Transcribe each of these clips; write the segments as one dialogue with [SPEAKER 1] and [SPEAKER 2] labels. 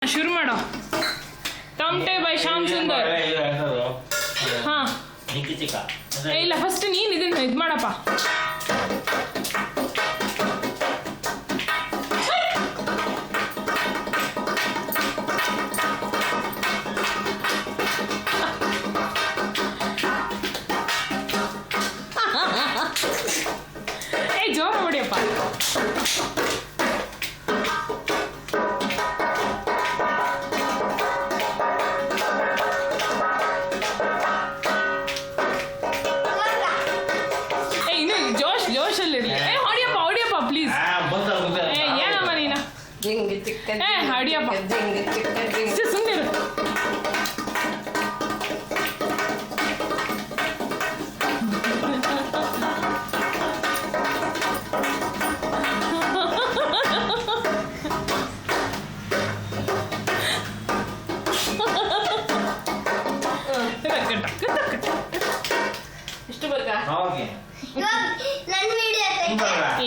[SPEAKER 1] ಶುರು ಮಾಡೋ. ತಮಟೆ ಬೈ ಶ್ಯಾಮ್ ಸುಂದರ್. ಹಾ ಇಲ್ಲ, ಫಸ್ಟ್ ನೀನು ಇದನ್ನ ಇದು ಮಾಡಪ್ಪ. ಜೋರ ಹೊಡಿಯಪ್ಪ. ಇನ್ನು ಜೋಶಲ್ಲಿ ಹೊಡಿಯಪ್ಪ ಪ್ಲೀಸ್. ಏನಮ್ಮ ನೀನ ಹೊಡಿಯಪ್ಪ, ಸುಮ್ಮನಿರು. ಇಷ್ಟು ಬೇಕಾ?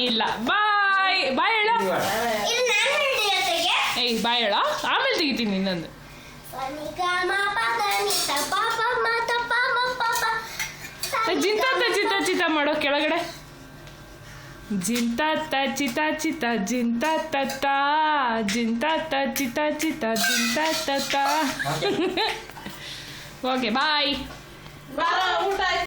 [SPEAKER 1] ಇಲ್ಲ, ಬಾಯ್ ಬಾಯ್ ಹೇಳ. ಏಯ್ ಬಾಯ್ ಹೇಳ, ಆಮೇಲೆ ತೆಗಿತೀನಿ ಇನ್ನೊಂದು. ಜಿಂತ ಚಿತ ಮಾಡೋ ಕೆಳಗಡೆ. ಜಿಂತ ಚಿತ ಚಿತ ಜಿಂತ ತತ್ತ ಜಿಂತ ಚಿತ ಚಿತ ಜಿಂತ ತತ್ತ. Okay bye. ಊಟ